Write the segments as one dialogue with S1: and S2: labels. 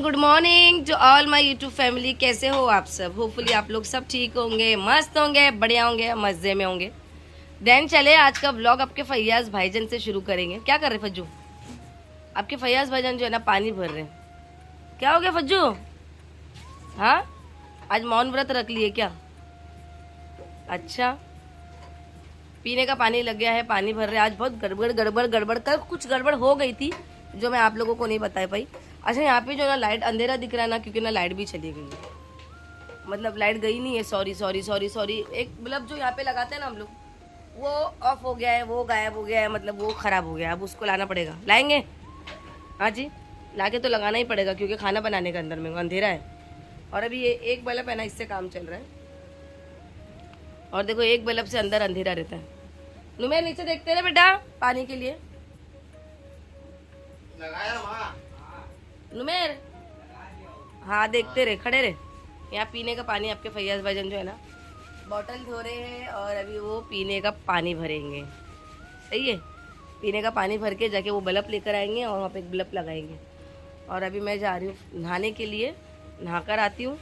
S1: Good morning to all my YouTube family. कैसे हो आप सब? होपफुली आप लोग सब ठीक होंगे, मस्त होंगे, बढ़िया होंगे, मज़े में होंगे। देन चले आज का व्लॉग आपके फैयाज भाईजान से शुरू करेंगे। क्या कर रहे फज्जू? आपके फैयाज भाईजान जो है ना पानी भर रहे हैं। क्या हो गया फज्जू? हाँ, आज मौन व्रत रख लिए क्या? अच्छा, पीने का पानी लग गया है, पानी भर रहे हैं। आज बहुत गड़बड़ कल कुछ गड़बड़ हो गई थी जो मैं आप लोगों को नहीं बता पाई। अच्छा, यहाँ पे जो ना लाइट अंधेरा दिख रहा है ना, क्योंकि ना लाइट भी चली गई है, मतलब लाइट गई नहीं है। सॉरी। एक बल्ब जो यहाँ पे लगाते हैं ना हम लोग, वो ऑफ हो गया है, वो गायब हो गया है, मतलब वो ख़राब हो गया है। अब उसको लाना पड़ेगा। लाएंगे? हाँ जी, ला के तो लगाना ही पड़ेगा, क्योंकि खाना बनाने के अंदर में अंधेरा है। और अभी ये एक बल्ब है ना, इससे काम चल रहा है। और देखो, एक बल्ब से अंदर अंधेरा रहता है। नुमेर नीचे देखते रहे बेटा, पानी के लिए नुमेर। हाँ, देखते रहे, खड़े रहे। यहाँ पीने का पानी आपके फैयाज भाईजान जो है ना बॉटल धो रहे हैं, और अभी वो पीने का पानी भरेंगे। सही है, पीने का पानी भर के जाके वो बल्ब लेकर आएंगे और वहाँ पे एक बल्ब लगाएंगे। और अभी मैं जा रही हूँ नहाने के लिए, नहा कर आती हूँ।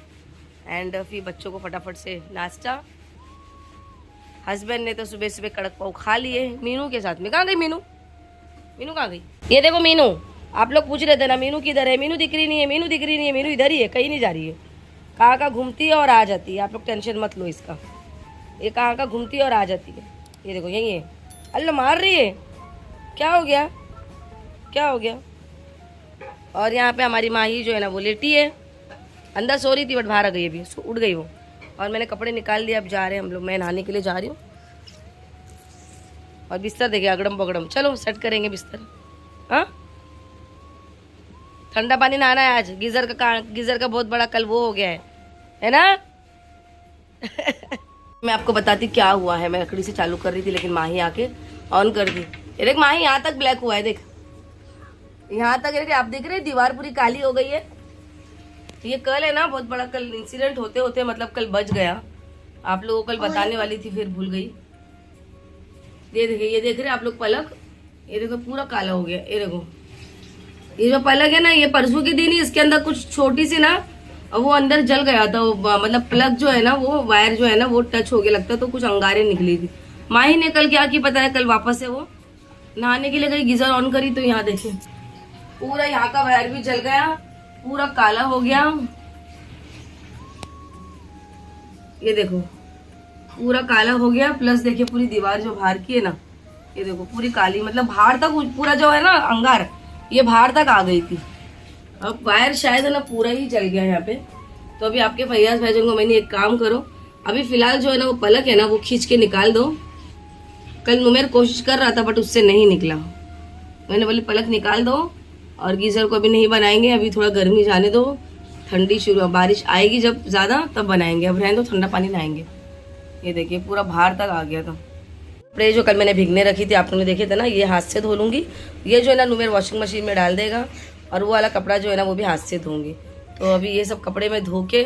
S1: एंड फिर बच्चों को फटाफट से नाश्ता। हस्बैंड ने तो सुबह सुबह कड़क पाव खा लिए मीनू के साथ में। कहाँ गई मीनू? मीनू कहाँ गई? ये देखो मीनू, आप लोग पूछ रहे थे ना मीनू किधर है। मीनू दिख रही नहीं है, मीनू दिख रही नहीं है। मीनू इधर ही है, कहीं नहीं जा रही है। कहाँ का घूमती है और आ जाती है। आप लोग टेंशन मत लो इसका, ये कहाँ का घूमती है और आ जाती है। ये देखो यही है। अल्लाह, मार रही है। क्या हो गया? क्या हो गया? और यहाँ पे हमारी माही जो है ना वो लेटी है, अंदर सो रही थी बट बाहर आ गई, अभी उड़ गई वो। और मैंने कपड़े निकाल दिए, अब जा रहे हैं हम लोग। मैं नहाने के लिए जा रही हूँ। और बिस्तर देखिए अगड़म बगड़म। चलो सेट करेंगे बिस्तर। हाँ, ठंडा पानी नहाना है आज। गीजर का बहुत बड़ा कल वो हो गया है ना? मैं आपको बताती क्या हुआ है। मैं लकड़ी से चालू कर रही थी, लेकिन माही आके ऑन कर दी। ये देख माही, यहाँ तक ब्लैक हुआ है। देख यहाँ तक। देख, आप देख रहे हैं दीवार पूरी काली हो गई है। ये कल है ना बहुत बड़ा, कल इंसिडेंट होते होते मतलब कल बच गया। आप लोगों को कल बताने वाली थी, फिर भूल गई। ये देखिए, ये देख रहे हैं आप लोग पलक, ये देखो पूरा काला हो गया। ये देखो, ये जो पलक है ना, ये परसों के दिन ही इसके अंदर कुछ छोटी सी ना वो अंदर जल गया था। वो मतलब प्लग जो है ना, वो वायर जो है ना वो टच हो गया लगता, तो कुछ अंगारे निकली थी। माही ने कल क्या की पता है, कल वापस से वो नहाने के लिए गई, गीजर ऑन करी तो यहाँ देखिए पूरा यहाँ का वायर भी जल गया, पूरा काला हो गया। ये देखो पूरा काला हो गया। प्लस देखिए पूरी दीवार जो बाहर की है ना, ये देखो पूरी काली, मतलब बाहर तक पूरा जो है ना अंगार, ये बाहर तक आ गई थी। अब वायर शायद है ना पूरा ही जल गया यहाँ पे। तो अभी आपके फैयाज भाईजान को मैंने एक काम करो, अभी फिलहाल जो है ना वो पलक है ना वो खींच के निकाल दो। कल नुमेर कोशिश कर रहा था बट उससे नहीं निकला। मैंने बोली पलक निकाल दो, और गीजर को अभी नहीं बनाएंगे, अभी थोड़ा गर्मी जाने दो, ठंडी शुरू, बारिश आएगी जब ज़्यादा तब बनाएंगे। अब रहने दो, ठंडा पानी नहाएंगे। ये देखिए पूरा बाहर तक आ गया था। कपड़े जो कल मैंने भिगने रखी थी, आप लोगों ने देखे थे ना, ये हाथ से धो लूँगी। ये जो है ना नुमेर वॉशिंग मशीन में डाल देगा, और वो वाला कपड़ा जो है ना वो भी हाथ से धोऊंगी। तो अभी ये सब कपड़े मैं धो के,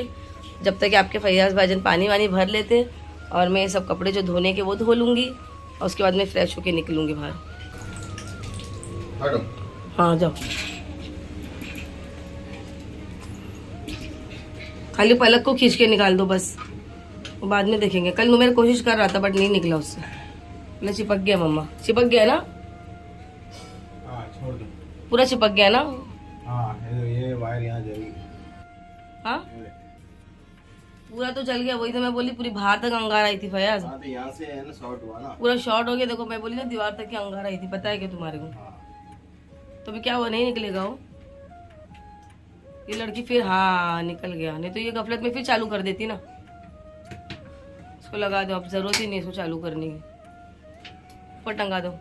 S1: जब तक कि आपके फैयाज भाईजान पानी वानी भर लेते, और मैं ये सब कपड़े जो धोने के वो धो लूँगी, और उसके बाद मैं फ्रेश होके निकलूँगी बाहर। हाँ जाओ, खाली पलक को खींच के निकाल दो बस, बाद में देखेंगे। कल नुमेर कोशिश कर रहा था बट नहीं निकला उससे। बोले चिपक गया मम्मा, चिपक गया ना?
S2: हाँ, छोड़ दो।
S1: पूरा चिपक गया ना?
S2: हाँ, ये वायर यहाँ जली।
S1: हाँ, पूरा तो जल गया। वही तो मैं बोली, पूरी बाहर तक अंगार आई थी फयाज।
S2: हाँ, तो यहाँ से है ना शॉर्ट हुआ ना,
S1: पूरा शॉर्ट हो गया। देखो मैं बोली ना दीवार तक की अंगार आई थी, पता है क्या तुम्हारे को?
S2: हाँ।
S1: तो अभी क्या हुआ, नहीं निकलेगा वो? ये लड़की फिर हाँ निकल गया, नहीं तो ये गफलत में फिर चालू कर देती ना। इसको लगा दो, अब जरूरत ही नहीं इसको चालू करने की। ऊपर टंगा दो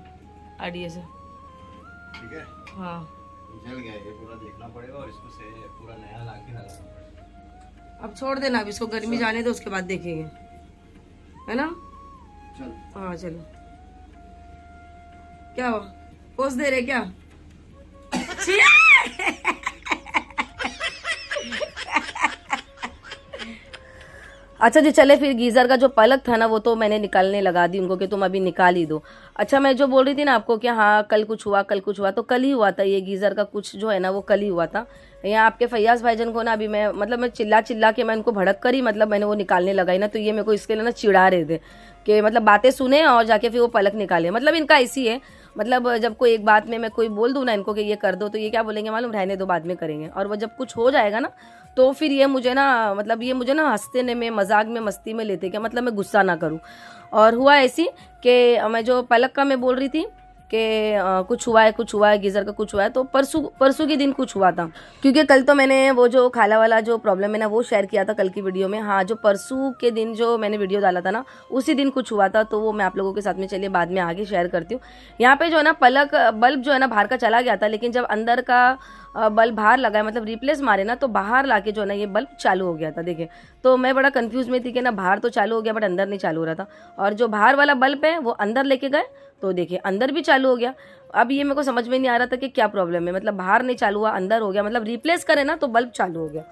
S1: आड़िये से।
S2: ठीक है,
S1: हाँ
S2: जल गया ये पूरा, देखना पड़ेगा, और इसको से पूरा नया लाके लगाना पड़ेगा।
S1: अब छोड़ देना, अब इसको गर्मी जाने दो, उसके बाद देखेंगे, है ना?
S2: चल।
S1: हाँ चलो। क्या हुआ, पोस दे रहे क्या? अच्छा जी, चले फिर गीज़र का जो पलक था ना वो तो मैंने निकालने लगा दी उनको कि तुम अभी निकाल ही दो। अच्छा, मैं जो बोल रही थी ना आपको कि हाँ कल कुछ हुआ, तो कल ही हुआ था। ये गीज़र का कुछ जो है ना वो कल ही हुआ था। यहाँ आपके फैयाज भाईजान को ना अभी मैं चिल्ला चिल्ला के मैं उनको भड़क कर ही मतलब मैंने वो निकालने लगाई ना, तो ये मेरे को इसके लिए ना चिढ़ा रहे थे कि मतलब बातें सुने और जाके फिर वो पलक निकाले। मतलब इनका ऐसी है, मतलब जब कोई एक बात में मैं कोई बोल दूँ ना इनको कि ये कर दो, तो ये क्या बोलेंगे मालूम, रहने दो बाद में करेंगे। और वो जब कुछ हो जाएगा ना तो फिर ये मुझे ना हंसते में मजाक में मस्ती में लेते क्या, मतलब मैं गुस्सा ना करूँ। और हुआ ऐसी कि मैं जो पलक का मैं बोल रही थी कि कुछ हुआ है गीज़र का कुछ हुआ है, तो परसों के दिन कुछ हुआ था, क्योंकि कल तो मैंने वो जो खाला वाला जो प्रॉब्लम है ना वो शेयर किया था कल की वीडियो में। हाँ, जो परसों के दिन जो मैंने वीडियो डाला था ना उसी दिन कुछ हुआ था, तो वो मैं आप लोगों के साथ में चलिए बाद में आगे शेयर करती हूँ। यहाँ पे जो है ना बल्ब जो है ना बाहर का चला गया था, लेकिन जब अंदर का बल्ब बाहर लगा है मतलब रिप्लेस मारे ना, तो बाहर लाके जो है ना ये बल्ब चालू हो गया था। देखिए, तो मैं बड़ा कंफ्यूज में थी कि ना बाहर तो चालू हो गया बट अंदर नहीं चालू हो रहा था, और जो बाहर वाला बल्ब है वो अंदर लेके गए तो देखिए अंदर भी चालू हो गया। अब ये मेरे को समझ में नहीं आ रहा था कि क्या प्रॉब्लम है, मतलब बाहर नहीं चालू हुआ अंदर हो गया, मतलब रिप्लेस करे ना तो बल्ब चालू हो गया।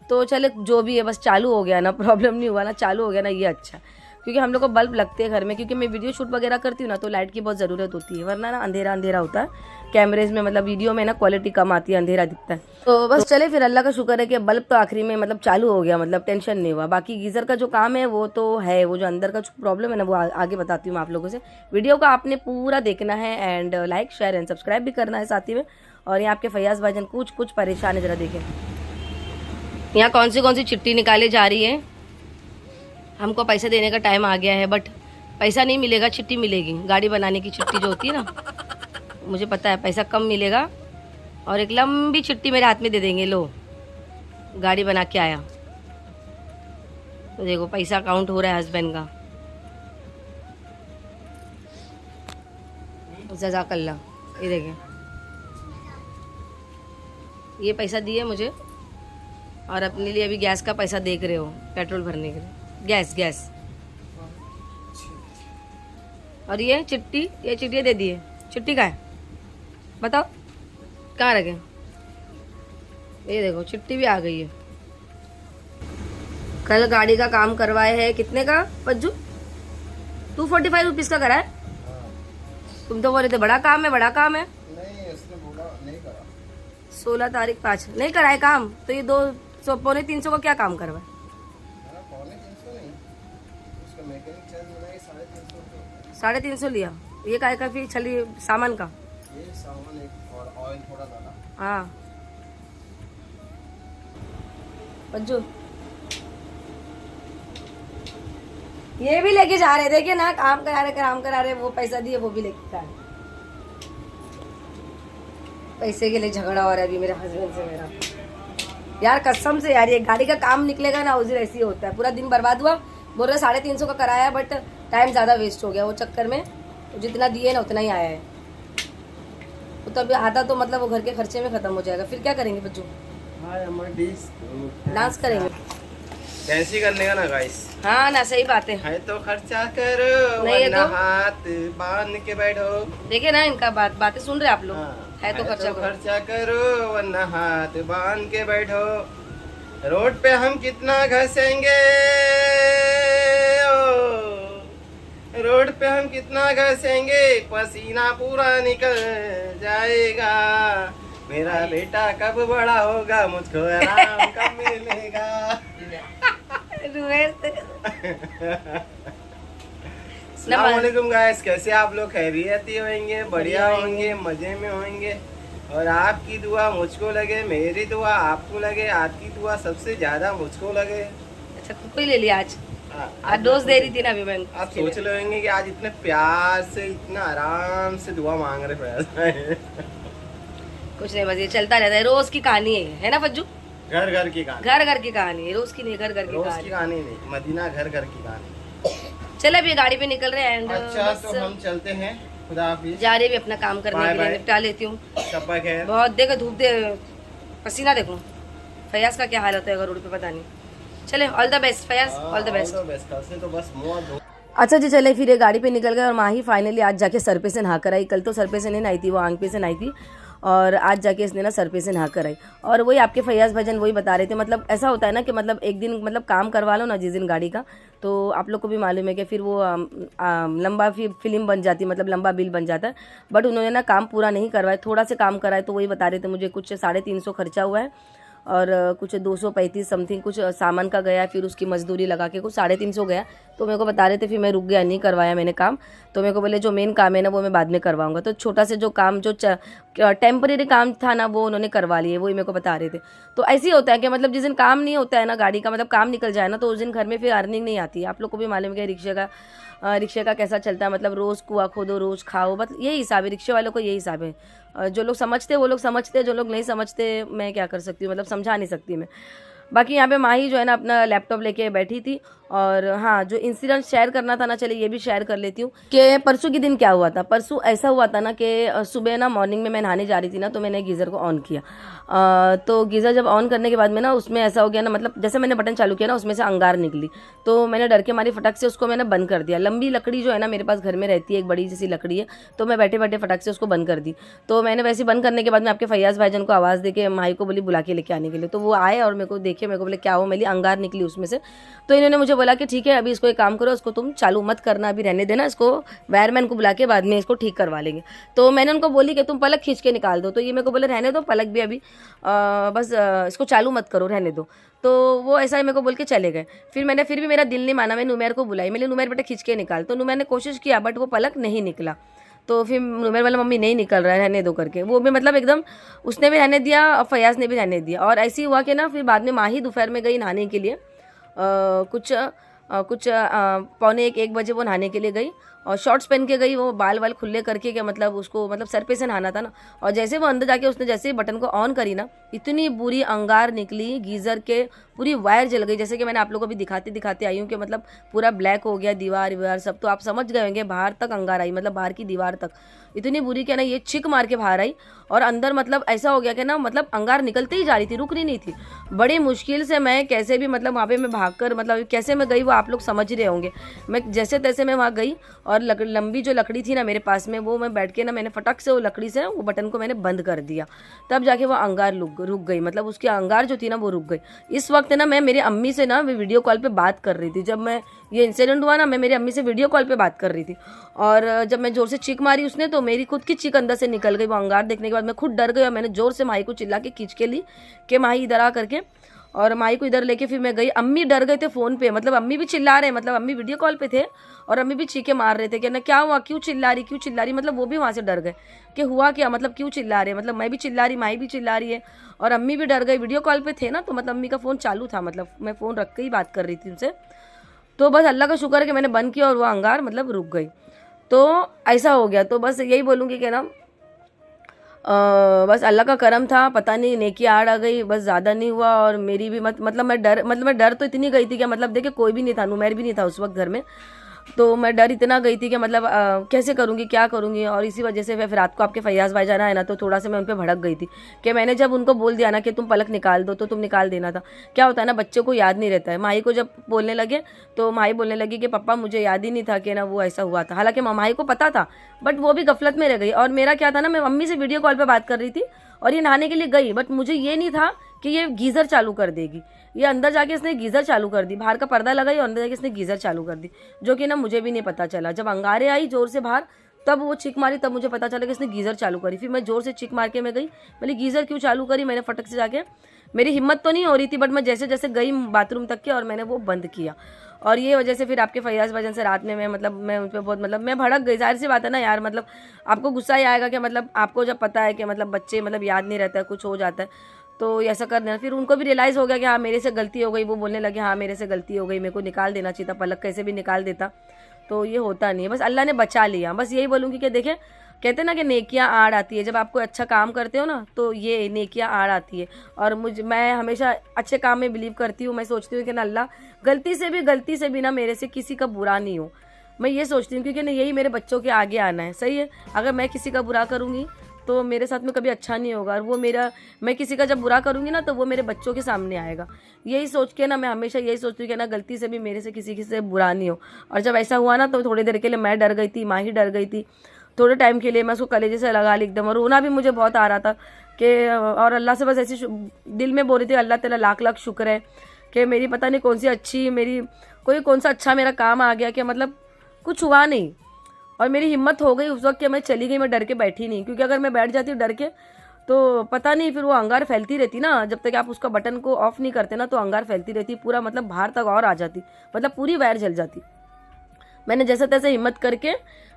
S1: तो चले जो भी है बस चालू हो गया ना, प्रॉब्लम नहीं हुआ ना, चालू हो गया ना, ये अच्छा, क्योंकि हम लोग को बल्ब लगते हैं घर में, क्योंकि मैं वीडियो शूट वगैरह करती हूँ ना तो लाइट की बहुत ज़रूरत होती है, वरना ना अंधेरा अंधेरा होता है कैमरेज में, मतलब वीडियो में ना क्वालिटी कम आती है, अंधेरा दिखता है। तो बस चले फिर अल्लाह का शुक्र है कि बल्ब तो आखिरी में मतलब चालू हो गया, मतलब टेंशन नहीं हुआ। बाकी गीज़र का जो काम है वो तो है, वो जो अंदर का जो प्रॉब्लम है ना वो आगे बताती हूँ मैं आप लोगों से। वीडियो को आपने पूरा देखना है and like share and subscribe भी करना है साथ ही में। और यहाँ आपके फैयाज भाईजान कुछ परेशान है, ज़रा देखें यहाँ कौन सी चिट्ठी निकाली जा रही है। हमको पैसे देने का टाइम आ गया है, बट पैसा नहीं मिलेगा, चिट्ठी मिलेगी। गाड़ी बनाने की चिट्ठी जो होती है ना, मुझे पता है पैसा कम मिलेगा, और एक लंबी चिट्ठी मेरे हाथ में दे देंगे, लो गाड़ी बना के आया। तो देखो पैसा काउंट हो रहा है हस्बैंड का, जज़ाकल्ला। ये देखें, ये पैसा दिए मुझे, और अपने लिए अभी गैस का पैसा देख रहे हो, पेट्रोल भरने के लिए, गैस। और ये चिट्ठी दे दिए। चिट्ठी का है बताओ, कहाँ रखे? ये देखो चिट्ठी भी आ गई है। कल गाड़ी का काम करवाए है, कितने का पज्जू? 245 रुपीज का करा है। तुम तो बोल रहे थे बड़ा काम है।
S2: नहीं, उसने बोला नहीं करा।
S1: 16 तारीख 5 नहीं कराए काम, तो ये 200 पौने 300 का क्या काम करवाए?
S2: पौने 300 नहीं, उसका मैकेनिक चार्ज मिला 350
S1: 350 लिया। ये काय का फिर छली सामान का?
S2: ये सामान एक और ऑयल थोड़ा डाला।
S1: हाँ पज्जू, ये भी लेके जा रहे, देखिए ना, काम करा रहे, वो पैसा दिए वो भी लेके जा रहे। पैसे के लिए झगड़ा हो रहा है अभी मेरे हस्बैंड से मेरा। यार कसम से यार, ये गाड़ी का काम निकलेगा ना उस दिन ऐसे ही होता है, पूरा दिन बर्बाद हुआ। बोल रहे 350 का कराया, बट टाइम ज़्यादा वेस्ट हो गया वो चक्कर में, जितना दिए ना उतना ही आया है। तो तब आधा तो मतलब वो घर के खर्चे में ख़त्म हो जाएगा, फिर क्या करेंगे बच्चों? डांस करेंगे,
S2: डांस ही करने का ना गाइस।
S1: हाँ ना, सही बात है
S2: तो खर्चा करो,
S1: नहीं है तो
S2: हाथ बांध के बैठो।
S1: देखिए ना इनका बातें सुन रहे आप लोग।
S2: हाँ,
S1: है तो
S2: खर्चा करो वरना हाथ बांध के बैठो। रोड पे हम कितना घसेंगे, रोड पे हम कितना घसेंगे, पसीना पूरा निकल जाएगा। मेरा बेटा कब बड़ा होगा, मुझको आराम कब मिलेगा। अस्सलामुअलैकुम गाइस, कैसे आप लोग? खैरियती होंगे, बढ़िया होंगे, मजे में होंगे, और आपकी दुआ मुझको लगे, मेरी दुआ आपको लगे, आपकी दुआ सबसे ज्यादा मुझको लगे।
S1: अच्छा, खुद को ही ले लिया आज डोज दे रही थी ना अभी मैं।
S2: आप सोच रहे कि आज इतने प्यार से, इतना आराम से दुआ मांग रहे।
S1: कुछ नहीं, बस ये चलता रहता है, रोज की कहानी है ना फज्जू?
S2: घर की कहानी
S1: है, रोज की नहीं, घर की
S2: कहानी नहीं, मदीना घर की कहानी।
S1: चल अभी गाड़ी पे निकल रहे हैं।
S2: अच्छा तो हम चलते हैं, खुदा हाफिज।
S1: जा रहे भी अपना काम करने के लिए, निपटा लेती हूँ। बहुत देखो धूप दे, पसीना देखो। फयाज का क्या हाल होता है रोड पे पता नहीं। चले, all the best Fayaz, all the best.
S2: तो बस
S1: अच्छा जी, चले फिर ये गाड़ी पे निकल गए, और माही फाइनली आज जाके सर पे से नहा कर आई। कल तो सर पे से नहीं नहाई थी, वो आंख पे से नहाई थी, और आज जाके इसने ना सर पे से नहा कर आई। और वही आपके फैयाज भाईजान वही बता रहे थे, मतलब ऐसा होता है ना कि मतलब एक दिन मतलब काम करवा लो ना जिस दिन गाड़ी का, तो आप लोग को भी मालूम है कि फिर वो लंबा फिल्म बन जाती है, मतलब लंबा बिल बन जाता है। बट उन्होंने ना काम पूरा नहीं करवाया, थोड़ा से काम कराए, तो वही बता रहे थे मुझे कुछ 350 खर्चा हुआ है। और कुछ 235 समथिंग कुछ सामान का गया, फिर उसकी मजदूरी लगा के कुछ 350 गया। तो मेरे को बता रहे थे, फिर मैं रुक गया, नहीं करवाया मैंने काम। तो मेरे को बोले जो मेन काम है ना वो मैं बाद में करवाऊंगा। तो छोटा से जो काम जो टेम्परेरी काम था ना वो उन्होंने करवा लिए, वही मेरे को बता रहे थे। तो ऐसे ही होता है कि मतलब जिस दिन काम नहीं होता है ना गाड़ी का, मतलब काम निकल जाए ना, तो उस दिन घर में फिर अर्निंग नहीं आती है। आप लोग को भी मालूम है रिक्शे का कैसा चलता है, मतलब रोज़ कुआ खोदो रोज़ खाओ, मतलब यही हिसाब है रिक्शे वालों को, यही हिसाब है। जो लोग समझते वो लोग समझते, जो लोग नहीं समझते मैं क्या कर सकती हूँ, मतलब समझा नहीं सकती मैं। बाकी यहाँ पे माही जो है ना अपना लैपटॉप लेके बैठी थी। और हाँ, जो इंसिडेंट शेयर करना था ना, चलिए ये भी शेयर कर लेती हूँ कि परसों के दिन क्या हुआ था। परसों ऐसा हुआ था ना कि सुबह ना मॉर्निंग में मैं नहाने जा रही थी ना, तो मैंने गीज़र को ऑन किया। तो गीज़र जब ऑन करने के बाद में ना उसमें ऐसा हो गया ना, मतलब जैसे मैंने बटन चालू किया ना उसमें से अंगार निकली। तो मैंने डर के मारी फटक से उसको मैंने बंद कर दिया। लंबी लकड़ी जो है ना मेरे पास घर में रहती है, एक बड़ी जैसी लकड़ी है, तो मैं बैठे बैठे फटक से उसको बंद कर दी। तो मैंने वैसे बंद करने के बाद में आपके फैयाज भाईजान को आवाज़ दे के माही को बोली बुला के लेके आने के लिए। तो वो आए और मेरे को देखे, मेरे को बोले क्या हो, मेरी अंगार निकली उसमें से। तो इन्होंने मुझे बोला कि ठीक है अभी इसको एक काम करो, इसको तुम चालू मत करना, अभी रहने देना, इसको वायरमैन को बुला के बाद में इसको ठीक करवा लेंगे। तो मैंने उनको बोली कि तुम पलक खींच के निकाल दो। तो ये मेरे को बोले रहने दो पलक भी अभी, बस इसको चालू मत करो, रहने दो। तो वो ऐसा ही मेरे को बोल के चले गए। फिर भी मेरा दिल नहीं माना, मैं नुमेर को बुलाई, मैंने नुमेर बेटा खींच के निकाल। तो नुमेर ने कोशिश किया बट वो पलक नहीं निकला। तो फिर नुमेर वाला मम्मी नहीं निकल रहा है, रहने दो करके, वो भी मतलब एकदम उसने भी रहने दिया और फयाज ने भी रहने दिया। और ऐसे ही हुआ कि ना फिर बाद में माही दोपहर में गई नहाने के लिए, कुछ 1:45 बजे वो नहाने के लिए गई और शॉर्ट्स पहन के गई, वो बाल वाल खुले करके, क्या मतलब उसको मतलब सर पे से नहाना था ना। और जैसे वो अंदर जाके उसने जैसे ही बटन को ऑन करी ना, इतनी बुरी अंगार निकली गीज़र के, पूरी वायर जल गई। जैसे कि मैंने आप लोगों को भी दिखाते दिखाते आई हूँ कि मतलब पूरा ब्लैक हो गया दीवार वीवार सब। तो आप समझ गए होंगे, बाहर तक अंगार आई, मतलब बाहर की दीवार तक इतनी बुरी कि ना ये छिक मार के बाहर आई। और अंदर मतलब ऐसा हो गया कि ना मतलब अंगार निकलते ही जा रही थी, रुक रही नहीं थी। बड़ी मुश्किल से मैं कैसे भी मतलब वहाँ पे मैं भागकर मतलब कैसे मैं गई वो आप लोग समझ ही रहे होंगे। मैं जैसे तैसे मैं वहाँ गई और लंबी जो लकड़ी थी ना मेरे पास में, वो मैं बैठ के ना मैंने फटक से वो लकड़ी से वो बटन को मैंने बंद कर दिया। तब जाके वो अंगार रुक गई, मतलब उसकी अंगार जो थी ना वो रुक गई। इस वक्त ना मैं मेरी अम्मी से ना वीडियो कॉल पे बात कर रही थी। जब मैं ये इंसिडेंट हुआ ना, मैं मेरी अम्मी से वीडियो कॉल पे बात कर रही थी। और जब मैं जोर से चीख मारी उसने, तो मेरी खुद की चीख अंदर से निकल गई। वो अंगार देखने के बाद मैं खुद डर गई और मैंने जोर से माही को चिल्ला के खींच के ली कि माही इधर आ करके। और माही को इधर लेके फिर मैं गई। अम्मी डर गए थे फ़ोन पे, मतलब अम्मी भी चिल्ला रहे, मतलब अम्मी वीडियो कॉल पे थे और अम्मी भी चीखे मार रहे थे कि ना क्या हुआ, क्यों चिल्ला रही, मतलब वो भी वहाँ से डर गए कि हुआ क्या, मतलब क्यों चिल्ला रहे, मतलब मैं भी चिल्ला रही, माही भी चिल्ला रही है और अम्मी भी डर गई। वीडियो कॉल पे थे ना, तो मतलब अम्मी का फ़ोन चालू था, मतलब मैं फ़ोन रख के ही बात कर रही थी उनसे। तो बस अल्लाह का शुक्र है कि मैंने बंद किया और वो अंगार मतलब रुक गई। तो ऐसा हो गया। तो बस यही बोलूँगी कि ना बस अल्लाह का करम था, पता नहीं नेकी आड़ आ गई, बस ज़्यादा नहीं हुआ। और मेरी भी मतलब मैं डर तो इतनी गई थी कि मतलब देखिए कोई भी नहीं था, नुमेर भी नहीं था उस वक्त घर में। तो मैं डर इतना गई थी कि मतलब कैसे करूँगी, क्या करूँगी। और इसी वजह से फिर रात को आपके फैयाज भाई जाना है ना, तो थोड़ा सा मैं उन पर भड़क गई थी कि मैंने जब उनको बोल दिया ना कि तुम पलक निकाल दो, तो तुम निकाल देना था। क्या होता है ना, बच्चों को याद नहीं रहता है। माही को जब बोलने लगे तो माही बोलने लगी कि पापा मुझे याद ही नहीं था कि ना वो ऐसा हुआ था। हालांकि माही को पता था बट वो भी गफलत में रह गई। और मेरा क्या था ना, मैं मम्मी से वीडियो कॉल पर बात कर रही थी और ये नहाने के लिए गई, बट मुझे ये नहीं था कि ये गीज़र चालू कर देगी। ये अंदर जाके इसने गीज़र चालू कर दी, बाहर का पर्दा लगाई और अंदर जाके इसने गीज़र चालू कर दी, जो कि ना मुझे भी नहीं पता चला। जब अंगारे आई जोर से बाहर, तब वो चिक मारी, तब मुझे पता चला कि इसने गीज़र चालू करी। फिर मैं जोर से चिक मार के मैं गई, बोली गीज़र क्यों चालू करी। मैंने फटक से जाके, मेरी हिम्मत तो नहीं हो रही थी बट मैं जैसे जैसे गई बाथरूम तक के और मैंने वो बंद किया। और ये वजह से फिर आपके फैयाज वजन से रात में मैं उन पर बहुत मतलब मैं भड़क गई। जाहिर सी बात है ना यार, मतलब आपको गुस्सा ही आएगा कि मतलब आपको जब पता है कि मतलब बच्चे मतलब याद नहीं रहता है, कुछ हो जाता है, तो ऐसा कर देना। फिर उनको भी रियलाइज़ हो गया कि हाँ मेरे से गलती हो गई। वो बोलने लगे हाँ मेरे से गलती हो गई, मेरे को निकाल देना चाहिए था पलक, कैसे भी निकाल देता। तो ये होता नहीं है, बस अल्लाह ने बचा लिया। बस यही बोलूँगी कि देखें, कहते हैं ना कि नेकियां आड़ आती है। जब आप कोई अच्छा काम करते हो ना, तो ये नेकियां आड़ आती है। और मैं हमेशा अच्छे काम में बिलीव करती हूँ। मैं सोचती हूँ कि ना अल्लाह गलती से भी ना मेरे से किसी का बुरा नहीं हो। मैं ये सोचती हूँ क्योंकि ना यही मेरे बच्चों के आगे आना है। सही है, अगर मैं किसी का बुरा करूँगी तो मेरे साथ में कभी अच्छा नहीं होगा। और वो मैं किसी का जब बुरा करूँगी ना, तो वो मेरे बच्चों के सामने आएगा। यही सोच के ना मैं हमेशा यही सोचती हूँ कि ना गलती से भी मेरे से किसी से बुरा नहीं हो। और जब ऐसा हुआ ना, तो थोड़ी देर के लिए मैं डर गई थी, माँ ही डर गई थी। थोड़े टाइम के लिए मैं उसको कलेजे से लगा ली एकदम, और रोना भी मुझे बहुत आ रहा था कि और अल्लाह से बस ऐसी दिल में बोल रही थी, अल्लाह तेरा लाख लाख शुक्र है कि मेरी पता नहीं कौन सा अच्छा मेरा काम आ गया कि मतलब कुछ हुआ नहीं। और मेरी हिम्मत हो गई उस वक्त कि मैं चली गई, मैं डर के बैठी नहीं, क्योंकि अगर मैं बैठ जाती डर के तो पता नहीं फिर वो अंगार फैलती रहती ना, जब तक आप उसका बटन को ऑफ नहीं करते ना तो अंगार फैलती रहती पूरा, मतलब बाहर तक और आ जाती, मतलब पूरी वायर जल जाती। मैंने जैसे तैसे हिम्मत करके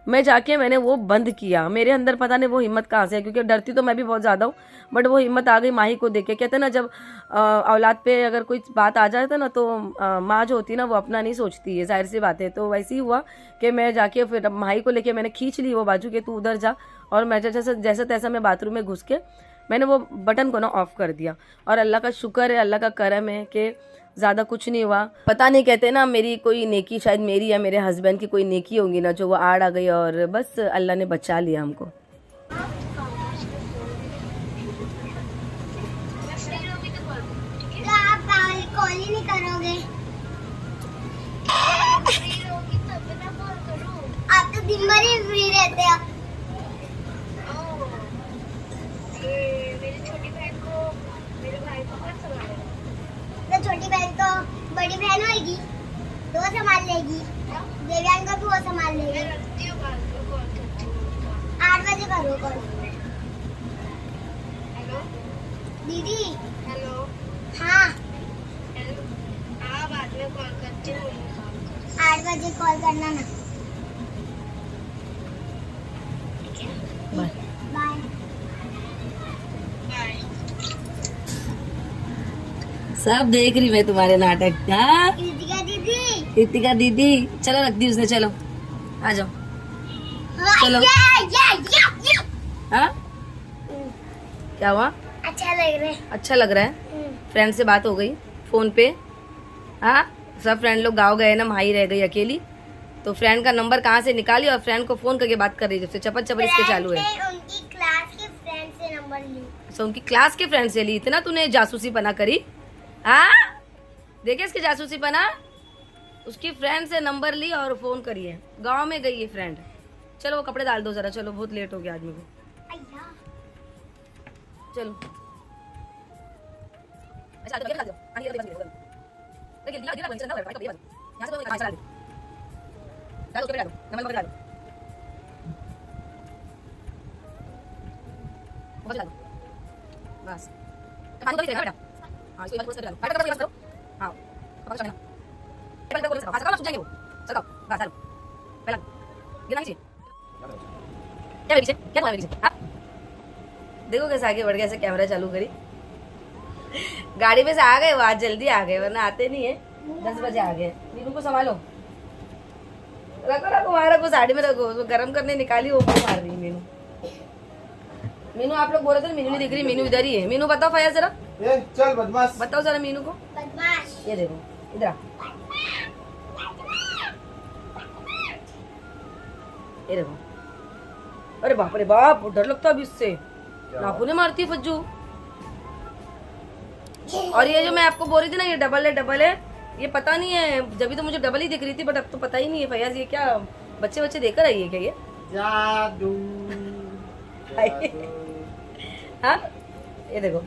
S1: मैं जाके मैंने वो बंद किया। मेरे अंदर पता नहीं वो हिम्मत कहाँ से है, क्योंकि डरती तो मैं भी बहुत ज़्यादा हूँ, बट वो हिम्मत आ गई माही को देख के। कहते ना जब औलाद पे अगर कोई बात आ जाए तो ना तो माँ जो होती है ना वो अपना नहीं सोचती है, जाहिर सी बात है। तो वैसे ही हुआ कि मैं जाके फिर माही को लेके मैंने खींच ली वो बाजू के, तू उधर जा, और मैं जैसे तैसा मैं बाथरूम में घुस के मैंने वो बटन को ना ऑफ कर दिया। और अल्लाह का शुक्र है, अल्लाह का करम है कि ज़्यादा कुछ नहीं हुआ। पता नहीं, कहते ना मेरी कोई नेकी, शायद मेरी या मेरे हस्बैंड की कोई नेकी होगी ना जो वो आड़ आ गई, और बस अल्लाह ने बचा लिया हमको।
S3: कॉल ही नहीं करोगे? आप तो दिन भर ही फ्री रहते हो। मेरी छोटी बहन को मेरे भाई को कौन संभालेगा? तो छोटी बहन तो बड़ी बहन होगी, तो वो संभाल लेगी। देवयान को भी वो संभाल लेगी। 8 बजे करो कॉल। हेलो दीदी। हेलो। हाँ बाद में कॉल करती हूँ। 8 बजे कॉल करना ना। Bye bye bye.
S1: सब देख रही मैं तुम्हारे नाटक। हाँ
S3: कृतिका दीदी।
S1: कृतिका दीदी, चलो रख दी उसने, चलो आ जाओ। चलो। हाँ क्या हुआ?
S3: अच्छा लग रहा है।
S1: अच्छा लग रहा है। फ्रेंड से बात हो गई फोन पे। हाँ सब फ्रेंड लोग गाँव गए ना, माही रह गई अकेली, तो फ्रेंड का नंबर कहाँ से निकाली और फ्रेंड को फोन करके बात कर रही, जब से चपट चपट इसके चालू है।
S3: उनकी क्लास के फ्रेंड से नंबर ली।
S1: अच्छा उनकी क्लास के फ्रेंड से ली? इतना तूने जासूसी पना करी? हाँ देखे इसकी जासूसी पना, उसकी फ्रेंड से नंबर ली और फोन करी है। गाँव में गई है फ्रेंड। चलो वो कपड़े डाल दो जरा, चलो बहुत लेट हो गया आदमी को। चलो बस देखो कैसे आगे बढ़ गया, ऐसे कैमरा चालू करी, गाड़ी में से आ गए वो, आज जल्दी आ गए वरना आते नहीं है। 10 बजे आ गए। मीनू को संभालो, रखो मारा को साड़ी में रखो, उसको गर्म करने निकाली वो मार रही मीनू। मीनू आप लोग बोल रहे थे मीनू नहीं दिख रही, मीनू इधर ही है। मीनू बताओ फयाज जरा,
S2: चल बदमाश,
S1: बताओ जरा मीनू को।
S3: बदमाश।
S1: ये देखो इधर आ, ये देखो। अरे बाप रे बाप, डर लगता है अभी इससे, नाखून मारती है फज्जू। और ये जो मैं आपको बोल रही थी ना ये डबल है, ये पता नहीं है, जब भी तो मुझे डबल ही दिख रही थी, बट अब तो पता ही नहीं है। फयाज ये क्या बच्चे देकर आई है क्या ये?
S2: जादू।
S1: हाँ ये देखो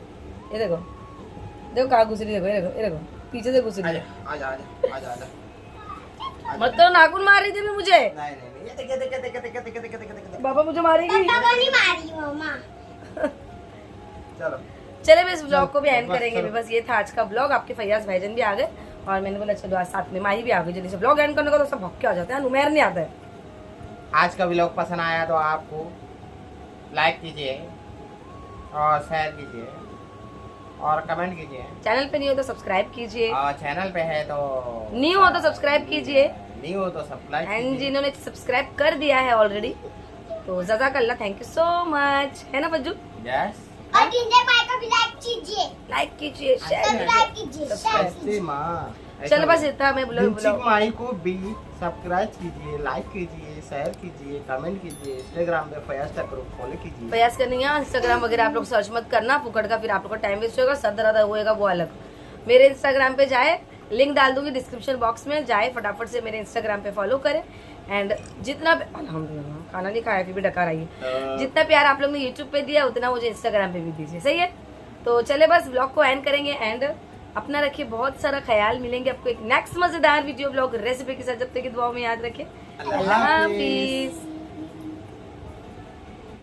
S1: कहाँ घुस रही, देखो ये देखो पीछे से घुस रही है।
S2: आजा।
S1: मत तो नाखून मार रही थी भी मुझे।
S2: नहीं ये
S1: पापा मुझे मारेगी।
S3: पापा को नहीं मारी मम्मा।
S2: चलो
S1: चले मैं इस ब्लॉग को भी एंड करेंगे। बस ये था आज का ब्लॉग। आपके फैयाज भाईजान भी आ गए और मैंने बोला चलो आज साथ में माही भी आ गई। जल्दी से ब्लॉग एंड करने का तो सब भक्के आ जाते हैं, नुमेर नहीं आता है।
S2: आज का व्लॉग पसंद आया तो आपको लाइक कीजिए और शेयर कीजिए और कमेंट कीजिए।
S1: चैनल पे नहीं हो तो सब्सक्राइब कीजिए,
S2: और चैनल पे है तो
S1: न्यू हो तो सब्सक्राइब कीजिए,
S2: न्यू हो तो सब्सक्राइब
S1: एंड
S2: कीजिए।
S1: जिन्होंने सब्सक्राइब कर दिया है ऑलरेडी तो जज़ाकल्लाह, थैंक यू सो मच, है ना फज्जू?
S2: यस।
S3: और टिंडर भाई को भी लाइक कीजिए,
S1: लाइक कीजिए, शेयर
S3: सब्सक्राइब कीजिए, शेयर
S2: ऐसे
S3: कीजिए।
S2: माँ
S1: चलो बस इतना मैं ब्लॉग
S2: माई को भी सब्सक्राइब कीजिए, लाइक कीजिए, शेयर कीजिए, कमेंट कीजिए। इंस्टाग्राम पे फयाज का ग्रुप फॉलो कीजिए।
S1: प्रयास करनी है। इंस्टाग्राम वगैरह आप लोग सर्च मत करना, फुकड़ का फिर आप लोग का टाइम वेस्ट होगा, सर दर्द होएगा वो अलग। मेरे इंस्टाग्राम पे जाए, लिंक डाल दूंगी डिस्क्रिप्शन बॉक्स में, जाए फटाफट से मेरे इंस्टाग्राम पे फॉलो करें। एंड जितना अल्हम्दुलिल्लाह खाना नहीं खाया फिर भी डकार आई है, जितना प्यार आप लोग ने यूट्यूब पे दिया उतना मुझे इंस्टाग्राम पे भी दीजिए, सही है? तो चले बस ब्लॉग को एंड करेंगे। एंड अपना रखिए बहुत सारा ख्याल, मिलेंगे आपको एक नेक्स्ट मजेदार वीडियो ब्लॉग रेसिपी के साथ। जब तक की दुआओं में याद रखें, अल्लाह हाफिज।